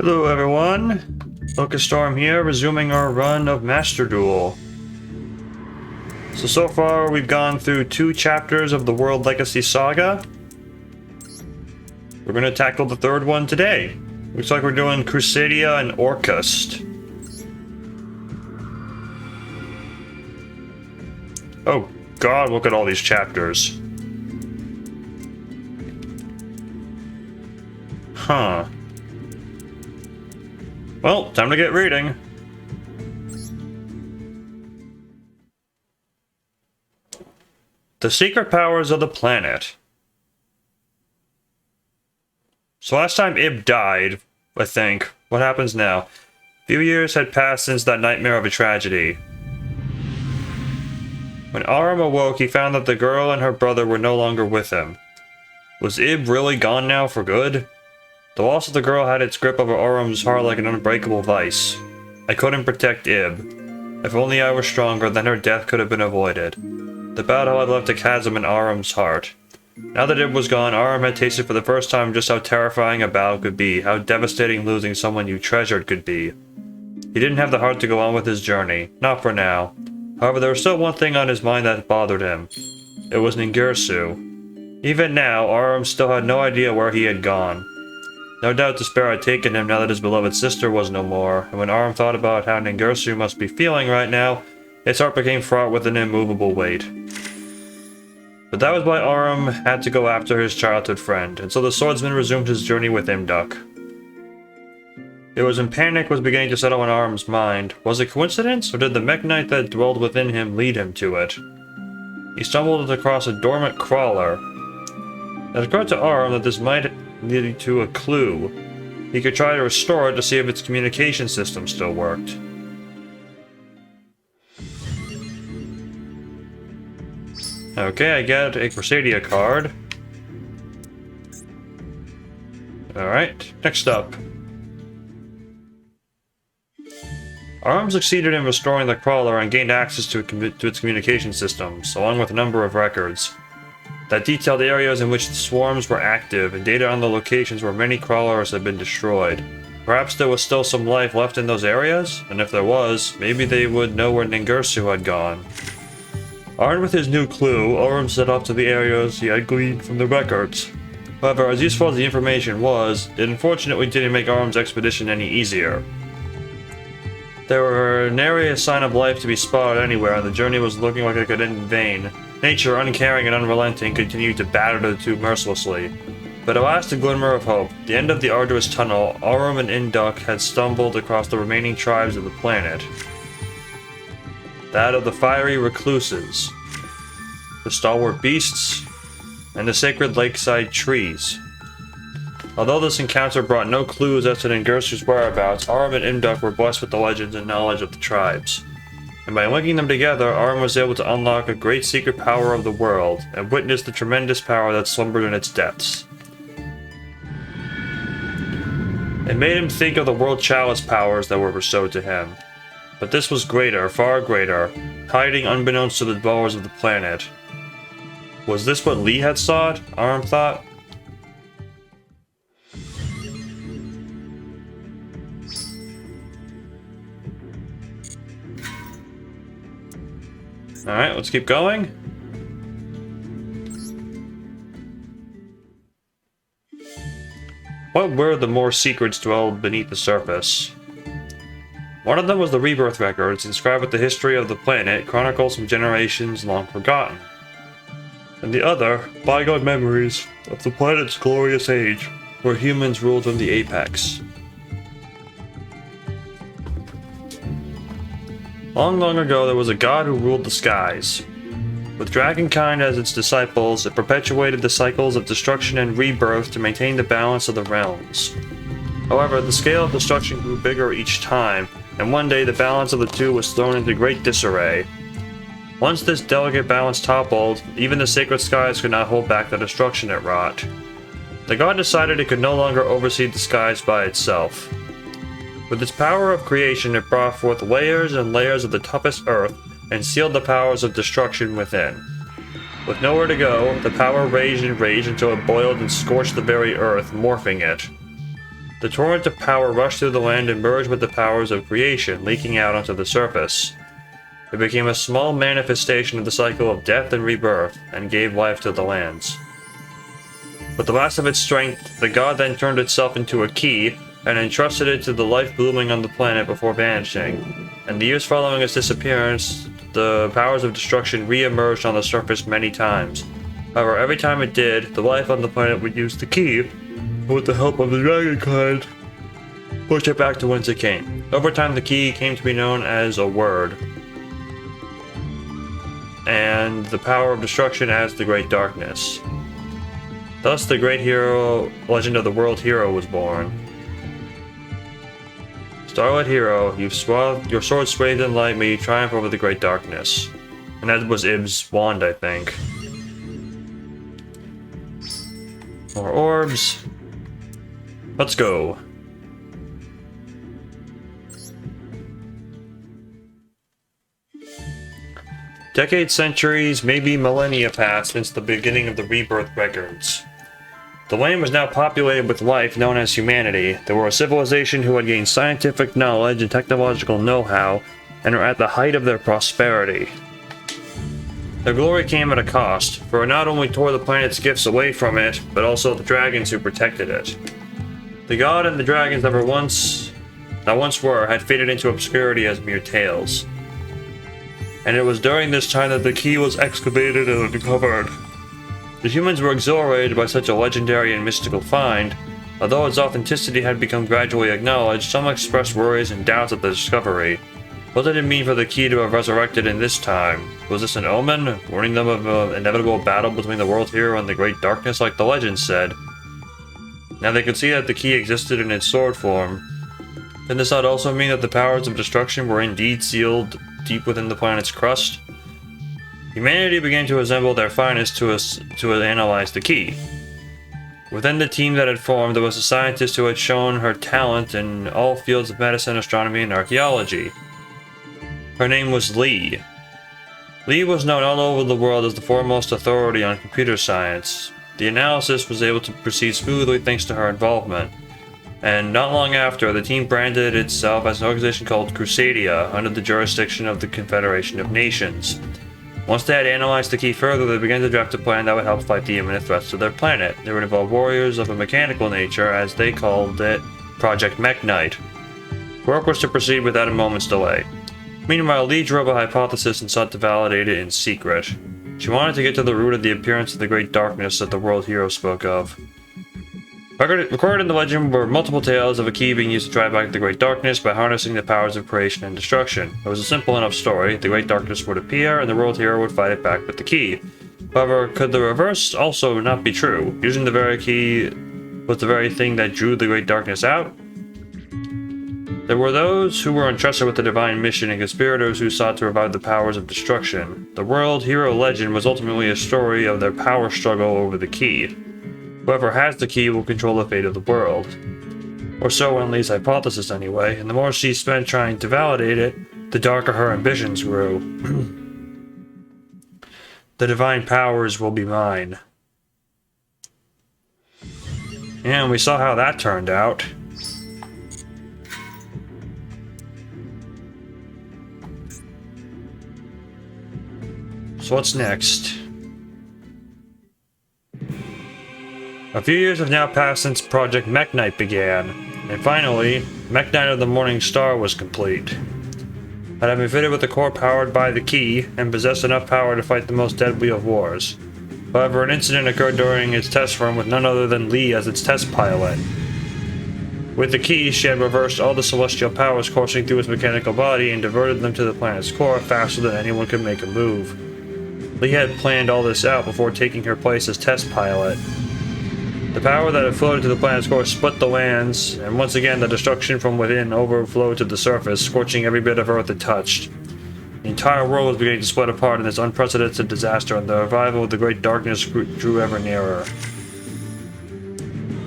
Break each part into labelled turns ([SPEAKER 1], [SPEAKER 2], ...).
[SPEAKER 1] Hello everyone, Locust Storm here, resuming our run of Master Duel. So far we've gone through 2 chapters of the World Legacy Saga. We're going to tackle the 3rd one today. Looks like we're doing Crusadia and Orcust. Oh god, look at all these chapters. Huh. Well, time to get reading. The secret powers of the planet. So last time Ib died, I think. What happens now? A few years had passed since that nightmare of a tragedy. When Aram awoke, he found that the girl and her brother were no longer with him. Was Ib really gone now for good? The loss of the girl had its grip over Aram's heart like an unbreakable vice. I couldn't protect Ib. If only I were stronger, then her death could have been avoided. The battle had left a chasm in Aram's heart. Now that Ib was gone, Aram had tasted for the first time just how terrifying a battle could be, how devastating losing someone you treasured could be. He didn't have the heart to go on with his journey, not for now. However, there was still one thing on his mind that bothered him. It was Ningirsu. Even now, Aram still had no idea where he had gone. No doubt despair had taken him now that his beloved sister was no more, and when Aram thought about how Ningirsu must be feeling right now, his heart became fraught with an immovable weight. But that was why Aram had to go after his childhood friend, and so the swordsman resumed his journey with Imduk. It was when panic was beginning to settle in Aram's mind. Was it coincidence, or did the Mekhnite that dwelled within him lead him to it? He stumbled across a dormant crawler. It occurred to Aram that this might lead to a clue. He could try to restore it to see if its communication system still worked. Okay, I get a Crusadia card. Alright, next up. Aram succeeded in restoring the crawler and gained access to its communication systems, along with a number of records that detailed the areas in which the swarms were active and data on the locations where many crawlers had been destroyed. Perhaps there was still some life left in those areas, and if there was, maybe they would know where Ningirsu had gone. Armed with his new clue, Aram set off to the areas he had gleaned from the records. However, as useful as the information was, it unfortunately didn't make Aram's expedition any easier. There were nary a sign of life to be spotted anywhere, and the journey was looking like it could end in vain. Nature, uncaring and unrelenting, continued to batter the two mercilessly. But at last a glimmer of hope. At the end of the arduous tunnel, Aram and Imduk had stumbled across the remaining tribes of the planet. That of the fiery recluses, the stalwart beasts, and the sacred lakeside trees. Although this encounter brought no clues as to Ningirsu's whereabouts, Aram and Imduk were blessed with the legends and knowledge of the tribes. And by linking them together, Aram was able to unlock a great secret power of the world, and witness the tremendous power that slumbered in its depths. It made him think of the World Chalice powers that were bestowed to him. But this was greater, far greater, hiding unbeknownst to the dwellers of the planet. Was this what Lee had sought? Aram thought. Alright, let's keep going. What were the more secrets dwelled beneath the surface? One of them was the rebirth records, inscribed with the history of the planet, chronicles from generations long forgotten. And the other, bygone memories of the planet's glorious age, where humans ruled from the apex. Long, long ago, there was a god who ruled the skies. With dragonkind as its disciples, it perpetuated the cycles of destruction and rebirth to maintain the balance of the realms. However, the scale of destruction grew bigger each time, and one day the balance of the two was thrown into great disarray. Once this delicate balance toppled, even the sacred skies could not hold back the destruction it wrought. The god decided it could no longer oversee the skies by itself. With its power of creation, it brought forth layers and layers of the toughest earth and sealed the powers of destruction within. With nowhere to go, the power raged and raged until it boiled and scorched the very earth, morphing it. The torrent of power rushed through the land and merged with the powers of creation, leaking out onto the surface. It became a small manifestation of the cycle of death and rebirth, and gave life to the lands. With the last of its strength, the god then turned itself into a key, and entrusted it to the life blooming on the planet before vanishing. In the years following its disappearance, the powers of destruction re-emerged on the surface many times. However, every time it did, the life on the planet would use the key, with the help of the dragon kind, push it back to whence it came. Over time, the key came to be known as a word, and the power of destruction as the Great Darkness. Thus, the great hero, legend of the world hero, was born. Starlight Hero, your sword swathed in light, may you triumph over the Great Darkness. And that was Ib's wand, I think. More orbs. Let's go. Decades, centuries, maybe millennia passed since the beginning of the rebirth records. The land was now populated with life known as humanity. They were a civilization who had gained scientific knowledge and technological know-how, and were at the height of their prosperity. Their glory came at a cost, for it not only tore the planet's gifts away from it, but also the dragons who protected it. The god and the dragons that once were had faded into obscurity as mere tales. And it was during this time that the key was excavated and uncovered. The humans were exhilarated by such a legendary and mystical find. Although its authenticity had become gradually acknowledged, some expressed worries and doubts at the discovery. What did it mean for the key to have resurrected in this time? Was this an omen, warning them of an inevitable battle between the world hero and the Great Darkness like the legend said? Now they could see that the key existed in its sword form. Did this not also mean that the powers of destruction were indeed sealed deep within the planet's crust? Humanity began to resemble their finest to analyze the key. Within the team that had formed, there was a scientist who had shown her talent in all fields of medicine, astronomy, and archaeology. Her name was Lee. Lee was known all over the world as the foremost authority on computer science. The analysis was able to proceed smoothly thanks to her involvement. And not long after, the team branded itself as an organization called Crusadia, under the jurisdiction of the Confederation of Nations. Once they had analyzed the key further, they began to draft a plan that would help fight the imminent threats to their planet. They would involve warriors of a mechanical nature, as they called it Project Mech Knight. Work was to proceed without a moment's delay. Meanwhile, Lee drove a hypothesis and sought to validate it in secret. She wanted to get to the root of the appearance of the Great Darkness that the world hero spoke of. Recorded in the legend were multiple tales of a key being used to drive back the Great Darkness by harnessing the powers of creation and destruction. It was a simple enough story. The Great Darkness would appear, and the world hero would fight it back with the key. However, could the reverse also not be true? Using the very key was the very thing that drew the Great Darkness out? There were those who were entrusted with the divine mission and conspirators who sought to revive the powers of destruction. The world hero legend was ultimately a story of their power struggle over the key. Whoever has the key will control the fate of the world. Or so went Lee's hypothesis anyway, and the more she spent trying to validate it, the darker her ambitions grew. The divine powers will be mine. And we saw how that turned out. So what's next? A few years have now passed since Project Mech Knight began, and finally, Mech Knight of the Morning Star was complete. It had been fitted with a core powered by the key, and possessed enough power to fight the most deadly of wars. However, an incident occurred during its test run with none other than Lee as its test pilot. With the key, she had reversed all the celestial powers coursing through its mechanical body and diverted them to the planet's core faster than anyone could make a move. Lee had planned all this out before taking her place as test pilot. The power that had floated to the planet's core split the lands, and once again the destruction from within overflowed to the surface, scorching every bit of earth it touched. The entire world was beginning to split apart in this unprecedented disaster, and the revival of the Great Darkness drew ever nearer.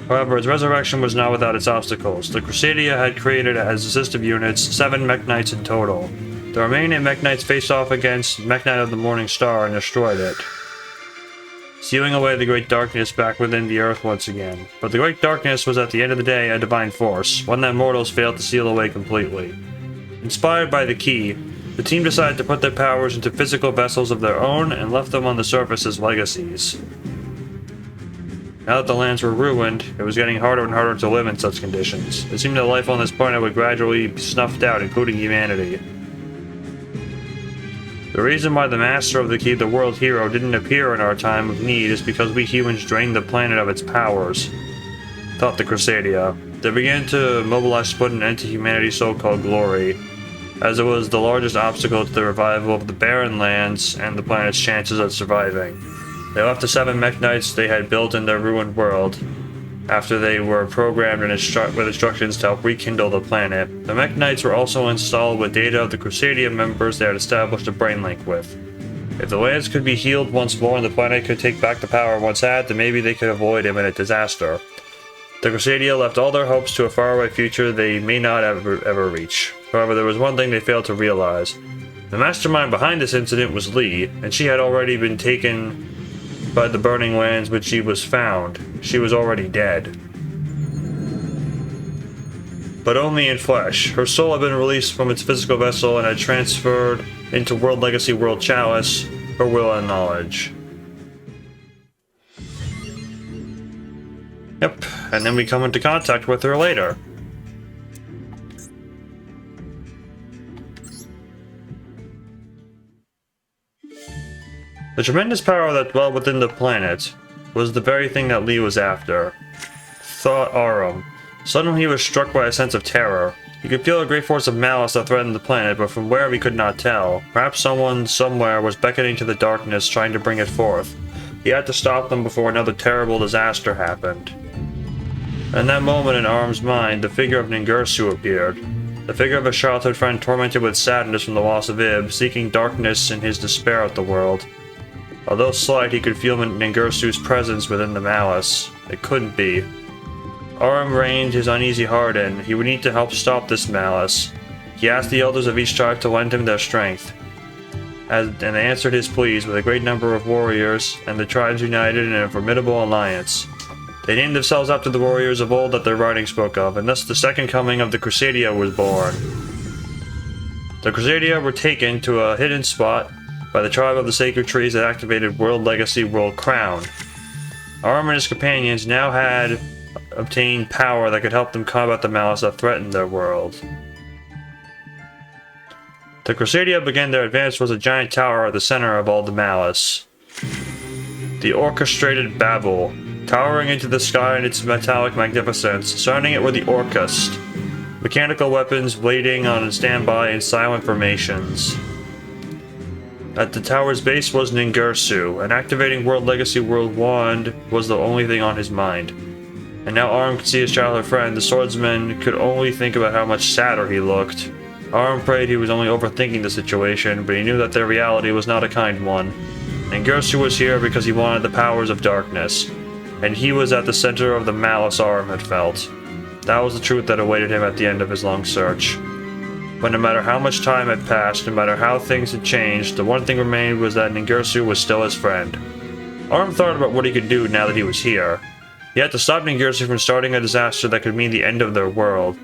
[SPEAKER 1] However, its resurrection was not without its obstacles. The Crusadia had created as assistive units 7 Mech Knights in total. The remaining Mech Knights faced off against Mech Knight of the Morning Star and destroyed it. sealing away the Great Darkness back within the Earth once again. But the Great Darkness was at the end of the day a divine force, one that mortals failed to seal away completely. Inspired by the key, the team decided to put their powers into physical vessels of their own and left them on the surface as legacies. Now that the lands were ruined, it was getting harder and harder to live in such conditions. It seemed that life on this planet would gradually be snuffed out, including humanity. The reason why the Master of the Key, the World Hero, didn't appear in our time of need is because we humans drained the planet of its powers, thought the Crusadia. They began to mobilize to put an end to humanity's so-called glory, as it was the largest obstacle to the revival of the barren lands and the planet's chances of surviving. They left the 7 mech knights they had built in their ruined world, after they were programmed and with instructions to help rekindle the planet. The mech knights were also installed with data of the Crusadia members they had established a brain link with. If the lands could be healed once more and the planet could take back the power it once had, then maybe they could avoid imminent disaster. The Crusadia left all their hopes to a faraway future they may not ever reach. However, there was one thing they failed to realize. The mastermind behind this incident was Lee, and she had already been taken by the burning lands which she was found. She was already dead. But only in flesh. Her soul had been released from its physical vessel and had transferred into World Legacy World Chalice, her will and knowledge. Yep, and then we come into contact with her later. The tremendous power that dwelled within the planet was the very thing that Lee was after, thought Arum. Suddenly he was struck by a sense of terror. He could feel a great force of malice that threatened the planet, but from where he could not tell. Perhaps someone somewhere was beckoning to the darkness, trying to bring it forth. He had to stop them before another terrible disaster happened. In that moment in Arum's mind, the figure of Ningirsu appeared. The figure of a childhood friend tormented with sadness from the loss of Ib, seeking darkness in his despair at the world. Although slight, he could feel Ningirsu's presence within the malice. It couldn't be. Arum reined his uneasy heart in. He would need to help stop this malice. He asked the elders of each tribe to lend him their strength, and they answered his pleas with a great number of warriors, and the tribes united in a formidable alliance. They named themselves after the warriors of old that their writing spoke of, and thus the second coming of the Crusadia was born. The Crusadia were taken to a hidden spot by the tribe of the Sacred Trees that activated World Legacy World Crown. Arum and his companions now had obtained power that could help them combat the malice that threatened their world. The Crusadia began their advance towards a giant tower at the center of all the malice. The orchestrated Babel, towering into the sky in its metallic magnificence. Surrounding it were the Orcust, mechanical weapons waiting on standby in silent formations. At the tower's base was Ningirsu, and activating World Legacy World Wand was the only thing on his mind. And now Arum could see his childhood friend. The swordsman could only think about how much sadder he looked. Arum prayed he was only overthinking the situation, but he knew that their reality was not a kind one. Ningirsu was here because he wanted the powers of darkness, and he was at the center of the malice Arum had felt. That was the truth that awaited him at the end of his long search. But no matter how much time had passed, no matter how things had changed, the one thing remained was that Ningirsu was still his friend. Arum thought about what he could do now that he was here. He had to stop Ningirsu from starting a disaster that could mean the end of their world.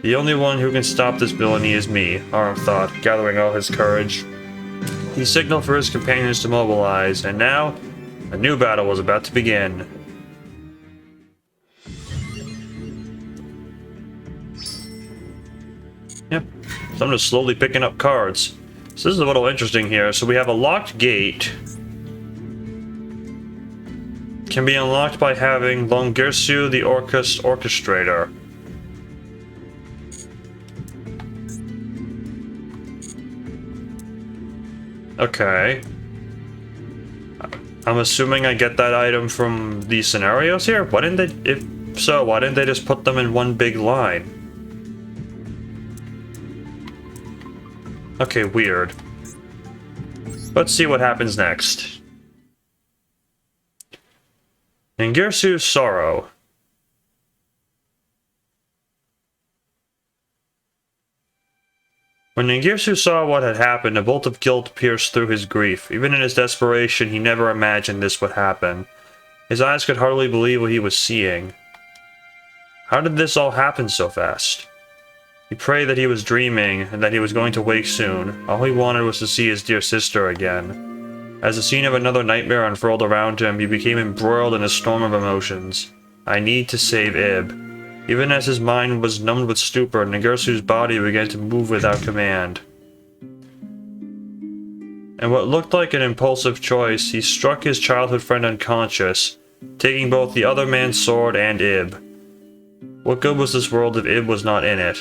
[SPEAKER 1] The only one who can stop this villainy is me, Arum thought, gathering all his courage. He signaled for his companions to mobilize, and now, a new battle was about to begin. Yep, so I'm just slowly picking up cards. So this is a little interesting here. So we have a locked gate. Can be unlocked by having Ningirsu, the Orcust Orchestrator. Okay. I'm assuming I get that item from these scenarios here? Why didn't they, if so, why didn't they just put them in one big line? Okay, weird. Let's see what happens next. Ningirsu's Sorrow. When Ningirsu saw what had happened, a bolt of guilt pierced through his grief. Even in his desperation, he never imagined this would happen. His eyes could hardly believe what he was seeing. How did this all happen so fast? He prayed that he was dreaming, and that he was going to wake soon. All he wanted was to see his dear sister again. As the scene of another nightmare unfurled around him, he became embroiled in a storm of emotions. I need to save Ib. Even as his mind was numbed with stupor, Ningirsu's body began to move without command. In what looked like an impulsive choice, he struck his childhood friend unconscious, taking both the other man's sword and Ib. What good was this world if Ib was not in it?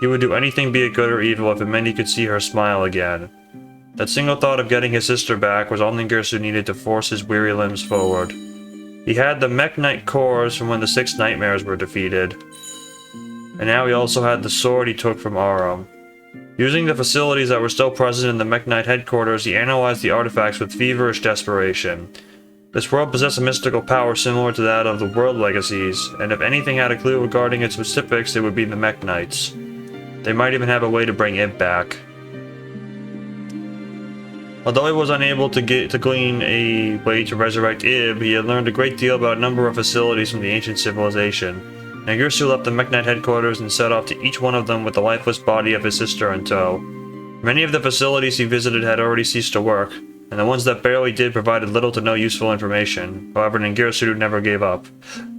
[SPEAKER 1] He would do anything, be it good or evil, if it meant he could see her smile again. That single thought of getting his sister back was all Ningirsu needed to force his weary limbs forward. He had the Mekk-Knight cores from when the 6 nightmares were defeated. And now he also had the sword he took from Aram. Using the facilities that were still present in the Mekk-Knight headquarters, he analyzed the artifacts with feverish desperation. This world possessed a mystical power similar to that of the World Legacies, and if anything had a clue regarding its specifics, it would be the Mekk-Knights. They might even have a way to bring Ib back. Although he was unable to glean a way to resurrect Ib, he had learned a great deal about a number of facilities from the ancient civilization. Ningirsu left the Mekk-Knight headquarters and set off to each one of them with the lifeless body of his sister in tow. Many of the facilities he visited had already ceased to work, and the ones that barely did provided little to no useful information. However, Ningirsu never gave up.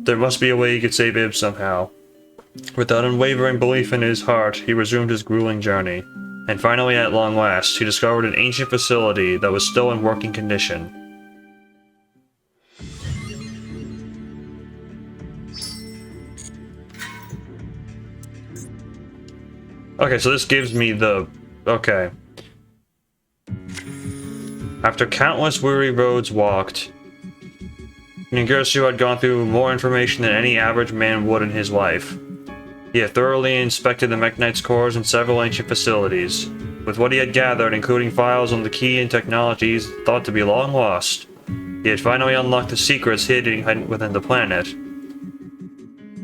[SPEAKER 1] There must be a way he could save Ib somehow. With that unwavering belief in his heart, he resumed his grueling journey. And finally, at long last, he discovered an ancient facility that was still in working condition. Okay, so this gives me the... Okay. After countless weary roads walked, Ningirsu had gone through more information than any average man would in his life. He had thoroughly inspected the Mekk-Knight's cores and several ancient facilities. With what he had gathered, including files on the key and technologies thought to be long lost, he had finally unlocked the secrets hidden within the planet,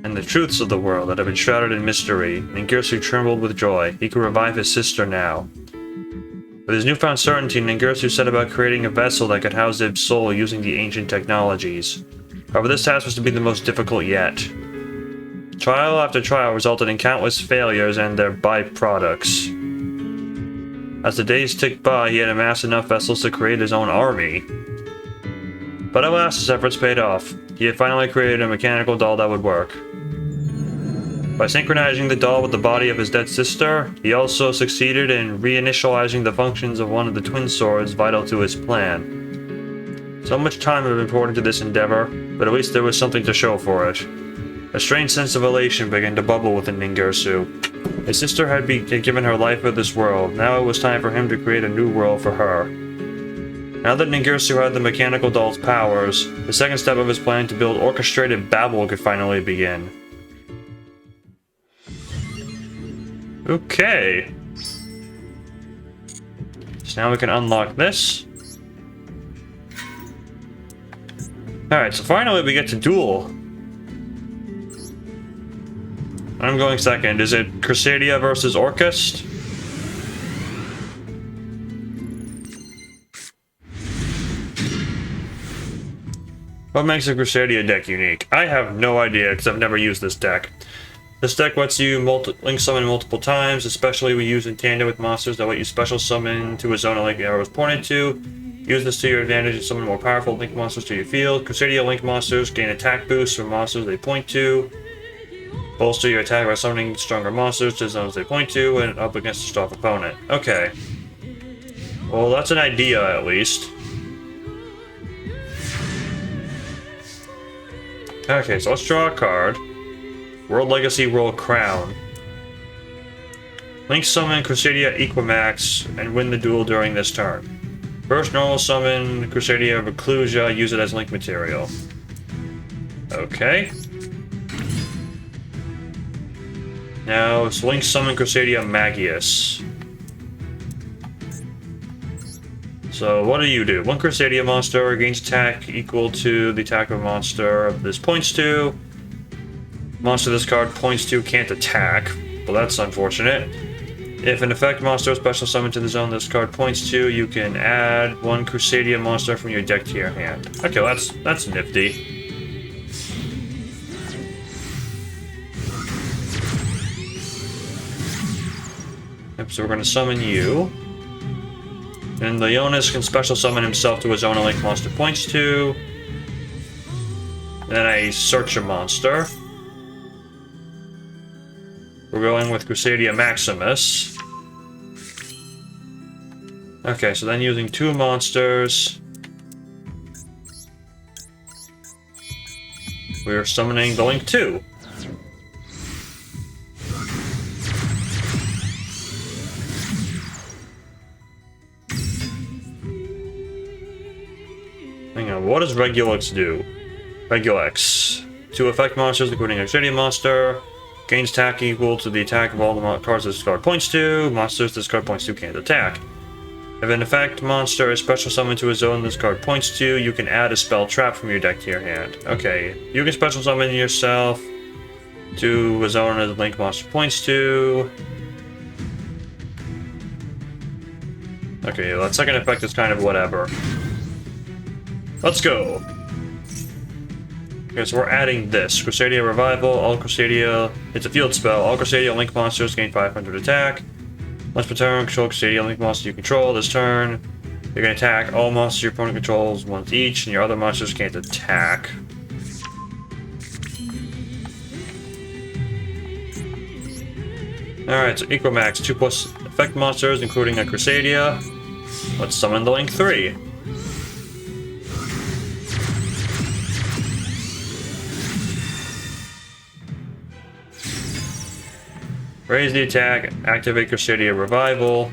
[SPEAKER 1] and the truths of the world that had been shrouded in mystery. Ningirsu trembled with joy. He could revive his sister now. With his newfound certainty, Ningirsu set about creating a vessel that could house Ib's soul using the ancient technologies. However, this task was to be the most difficult yet. Trial after trial resulted in countless failures and their byproducts. As the days ticked by, he had amassed enough vessels to create his own army. But at last his efforts paid off. He had finally created a mechanical doll that would work. By synchronizing the doll with the body of his dead sister, he also succeeded in reinitializing the functions of one of the twin swords vital to his plan. So much time had been poured into this endeavor, but at least there was something to show for it. A strange sense of elation began to bubble within Ningirsu. His sister had given her life for this world. Now it was time for him to create a new world for her. Now that Ningirsu had the mechanical doll's powers, the second step of his plan to build orchestrated Babel could finally begin. Okay. So now we can unlock this. Alright, so finally we get to Duel. I'm going second. Is it Crusadia versus Orchest? What makes a Crusadia deck unique? I have no idea, because I've never used this deck. This deck lets you link summon multiple times, especially when used in tandem with monsters that let you special summon to a zone a link arrow was pointed to. Use this to your advantage and summon more powerful link monsters to your field. Crusadia link monsters gain attack boosts from monsters they point to. Bolster your attack by summoning stronger monsters to zones they point to and up against a strong opponent. Okay. Well, that's an idea, at least. Okay, so let's draw a card. World Legacy Roll Crown. Link summon Crusadia Equimax and win the duel during this turn. First normal summon Crusadia Reclusia, use it as link material. Okay. Now, it's link summon Crusadia Magius. So, what do? One Crusadia monster gains attack equal to the attack of a monster this points to. Monster this card points to can't attack. Well, that's unfortunate. If an effect monster is special summoned to the zone this card points to, you can add one Crusadia monster from your deck to your hand. Okay, well, that's nifty. Yep, so we're going to summon you. And Leonis can special summon himself to his own link monster points to. Then I search a monster. We're going with Crusadia Maximus. Okay, so then using two monsters, we are summoning the Link 2. Hang on, what does Regulux do? Regulux. Two effect monsters, including a Crusadia monster. Gains attack equal to the attack of all the cards this card points to. Monsters this card points to can't attack. If an effect monster is special summoned to a zone this card points to, you can add a spell trap from your deck to your hand. Okay, you can special summon yourself to a zone that the Link monster points to. Okay, that second effect is kind of whatever. Let's go! Okay, so we're adding this. Crusadia Revival, all Crusadia... It's a field spell. All Crusadia Link monsters gain 500 attack. Once per turn, control Crusadia Link monster you control. This turn, you're going to attack all monsters your opponent controls once each, and your other monsters can't attack. Alright, so Equamax, 2+ effect monsters, including a Crusadia. Let's summon the Link 3. Raise the attack, activate Crusadia Revival.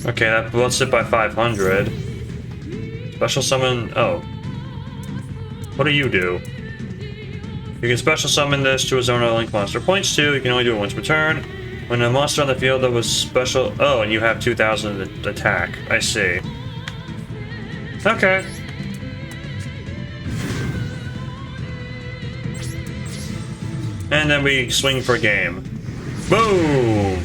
[SPEAKER 1] Okay, that buffs it by 500. Special summon... Oh. What do you do? You can special summon this to a zone a Link monster points to. You can only do it once per turn. When a monster on the field that was special... Oh, and you have 2,000 attack. I see. Okay. And then we swing for game. Boom!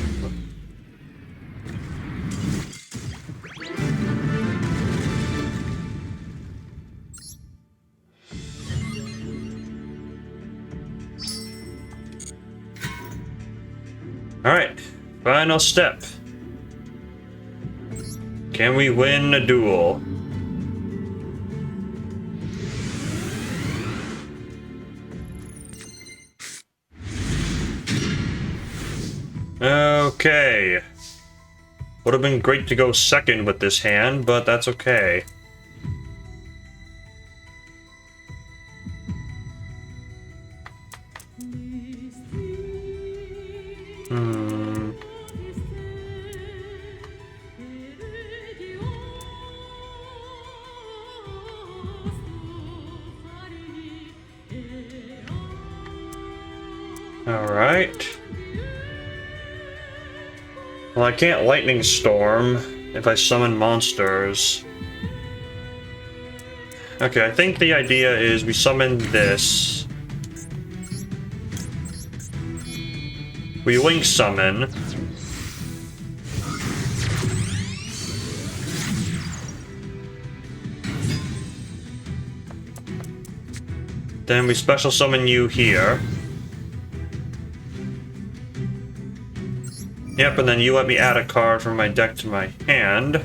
[SPEAKER 1] Alright, final step. Can we win a duel? Okay. Would have been great to go second with this hand, but that's okay. Alright. Well, I can't Lightning Storm if I summon monsters. Okay, I think the idea is we summon this. We Link Summon. Then we Special Summon you here. Yep, and then you let me add a card from my deck to my hand.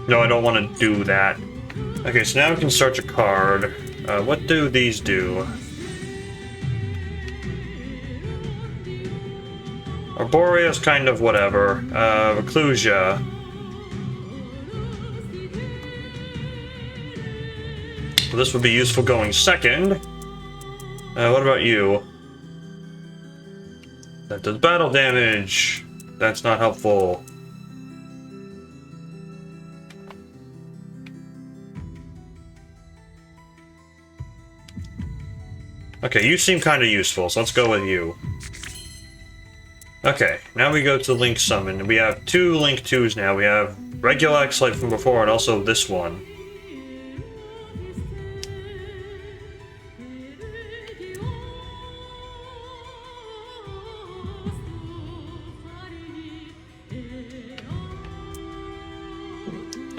[SPEAKER 1] No, I don't want to do that. Okay, so now we can search a card. What do these do? Arborea's kind of whatever. Reclusia. Well, this would be useful going second. What about you? That does battle damage. That's not helpful. Okay, you seem kind of useful, so let's go with you. Okay, now we go to Link Summon. We have two Link 2s now. We have Regulex like from before, and also this one.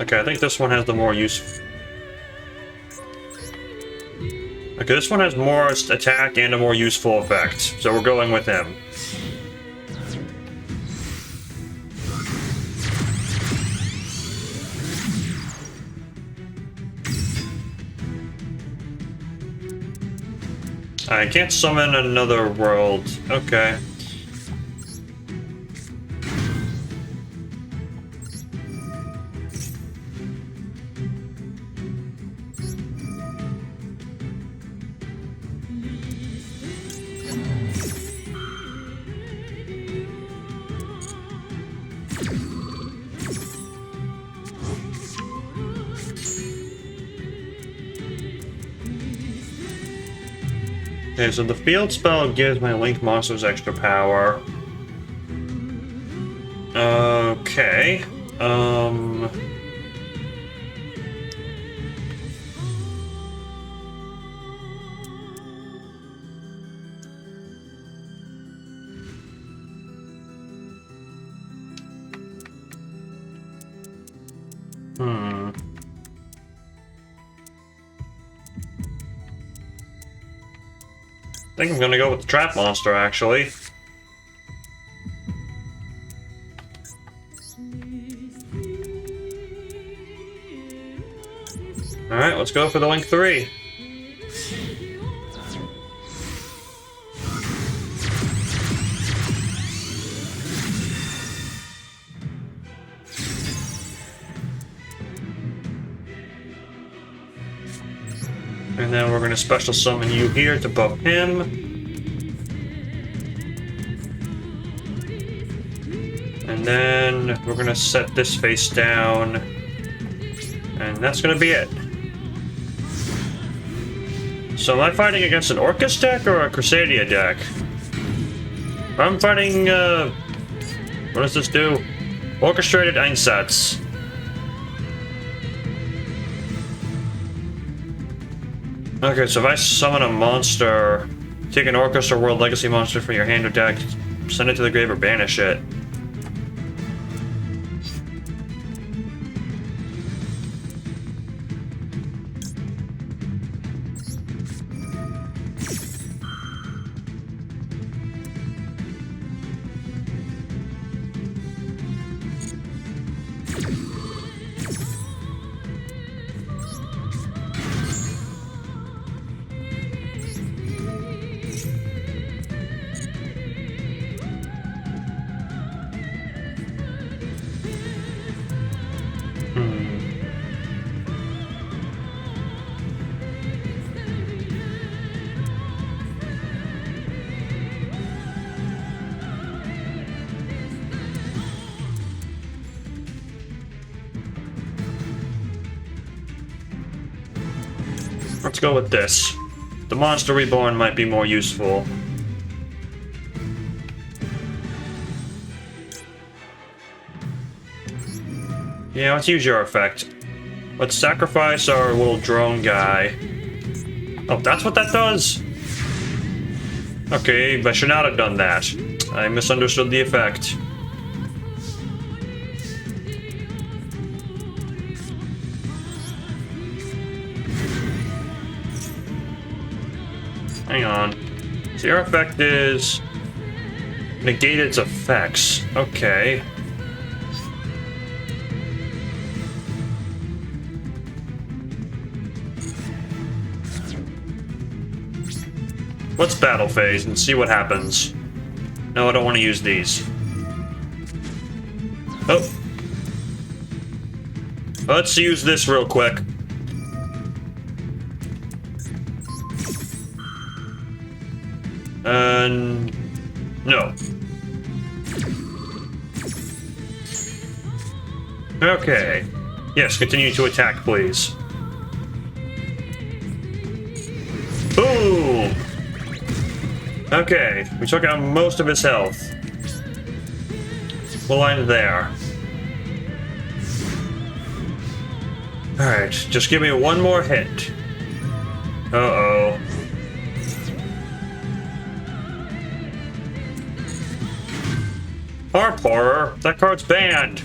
[SPEAKER 1] Okay, I think this one has the more use. Okay, this one has more attack and a more useful effect, so we're going with him. I can't summon another world. Okay. Okay, so the field spell gives my Link monsters extra power. Okay. I think I'm gonna go with the trap monster, actually. Alright, let's go for the Link 3. And then we're gonna special summon you here to buff him. And then we're gonna set this face down. And that's gonna be it. So am I fighting against an Orcus deck or a Crusadia deck? I'm fighting, what does this do? Orchestrated Einsatz. Okay, so if I summon a monster, take an Orcus or World Legacy monster from your hand or deck, send it to the grave or banish it. Let's go with this. The Monster Reborn might be more useful. Yeah, let's use your effect. Let's sacrifice our little drone guy. Oh, that's what that does? Okay, I should not have done that. I misunderstood the effect. Hang on. So your effect is negate its effects. Okay. Let's battle phase and see what happens. No, I don't want to use these. Oh. Let's use this real quick. No. Okay. Yes, continue to attack, please. Boom! Okay, we took out most of his health. We'll end there. Alright, just give me one more hit. Uh-oh. Harp Horror? That card's banned.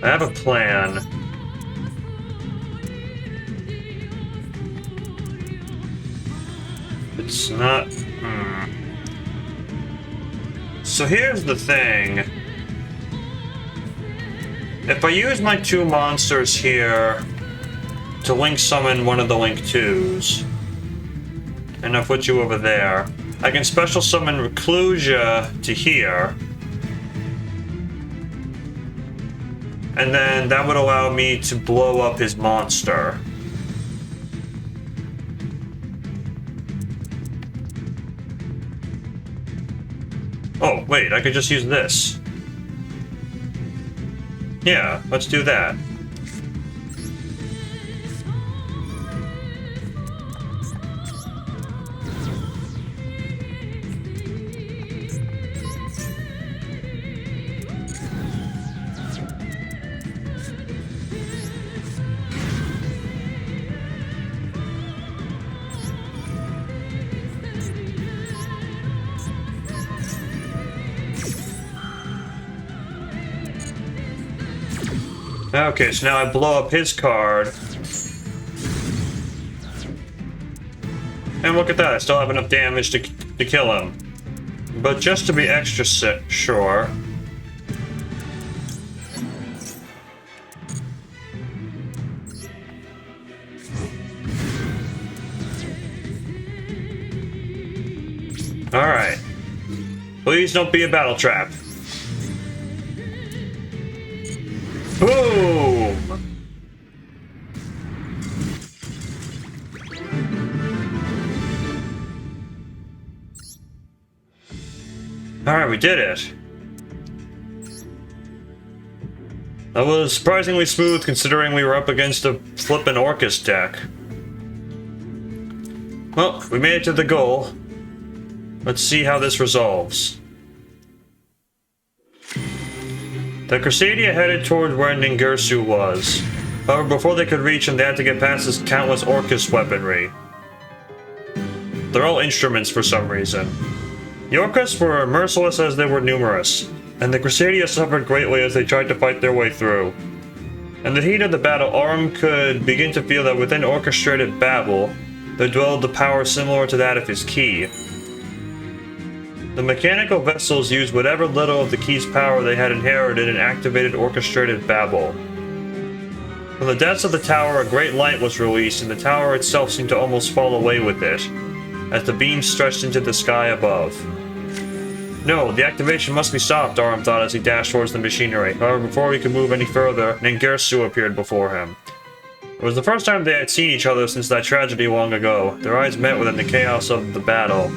[SPEAKER 1] I have a plan. It's not... So here's the thing. If I use my two monsters here to link summon one of the Link 2s, and I'll put you over there, I can special summon Reclusia to here, and then that would allow me to blow up his monster. Oh, wait, I could just use this. Yeah, let's do that. Okay, so now I blow up his card. And look at that, I still have enough damage to kill him. But just to be extra sure... Alright. Please don't be a battle trap. Boom! Alright, we did it. That was surprisingly smooth considering we were up against a flippin' Orcus deck. Well, we made it to the goal. Let's see how this resolves. The Crusadia headed toward where Ningirsu was. However, before they could reach him, they had to get past his countless Orcus weaponry. They're all instruments for some reason. The Orcus were merciless as they were numerous, and the Crusadia suffered greatly as they tried to fight their way through. In the heat of the battle, Aurum could begin to feel that within orchestrated Babel, there dwelled the power similar to that of his key. The mechanical vessels used whatever little of the key's power they had inherited and activated orchestrated Babel. From the depths of the tower, a great light was released, and the tower itself seemed to almost fall away with it, as the beams stretched into the sky above. No, the activation must be stopped, Aurum thought as he dashed towards the machinery. However, before he could move any further, Ningirsu appeared before him. It was the first time they had seen each other since that tragedy long ago. Their eyes met within the chaos of the battle.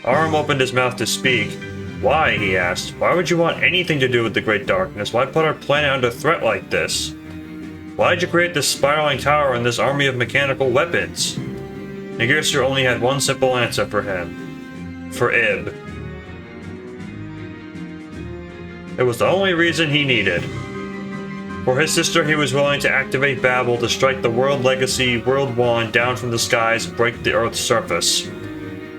[SPEAKER 1] Aurum opened his mouth to speak. Why, he asked. Why would you want anything to do with the Great Darkness? Why put our planet under threat like this? Why did you create this spiraling tower and this army of mechanical weapons? Ningirsu only had one simple answer for him. For Ib. It was the only reason he needed. For his sister, he was willing to activate Babel to strike the World Legacy World Wand down from the skies and break the Earth's surface,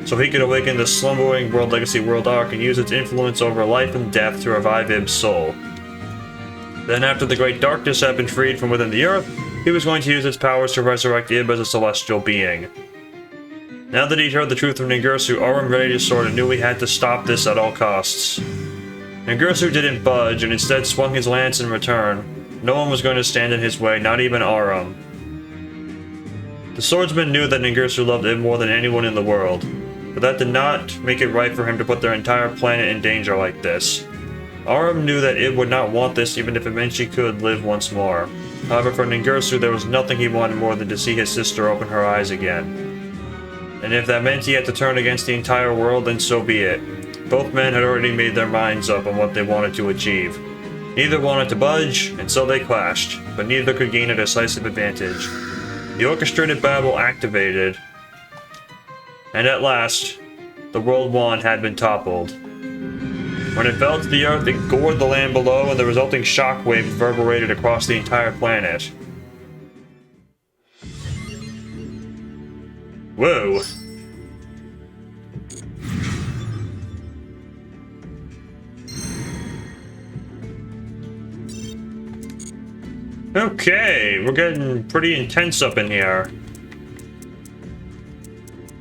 [SPEAKER 1] so he could awaken the slumbering World Legacy World Arc and use its influence over life and death to revive Ib's soul. Then after the Great Darkness had been freed from within the Earth, he was going to use its powers to resurrect Ib as a celestial being. Now that he'd heard the truth from Ningirsu, Aurum readied his sword and knew he had to stop this at all costs. Ningirsu didn't budge and instead swung his lance in return. No one was going to stand in his way, not even Aurum. The swordsman knew that Ningirsu loved Ib more than anyone in the world, but that did not make it right for him to put their entire planet in danger like this. Aurum knew that Ib would not want this even if it meant she could live once more. However, for Ningirsu, there was nothing he wanted more than to see his sister open her eyes again. And if that meant he had to turn against the entire world, then so be it. Both men had already made their minds up on what they wanted to achieve. Neither wanted to budge, and so they clashed, but neither could gain a decisive advantage. The orchestrated battle activated, and at last, the World Wand had been toppled. When it fell to the earth, it gored the land below, and the resulting shockwave reverberated across the entire planet. Whoa. Okay, we're getting pretty intense up in here.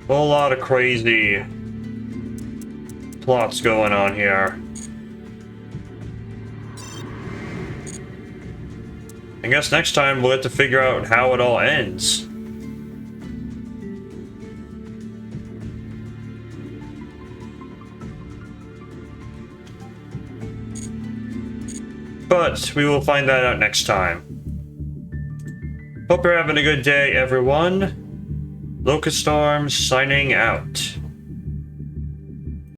[SPEAKER 1] Whole lot of crazy plots going on here. I guess next time we'll have to figure out how it all ends. But we will find that out next time. Hope you're having a good day, everyone. Locust Storm signing out.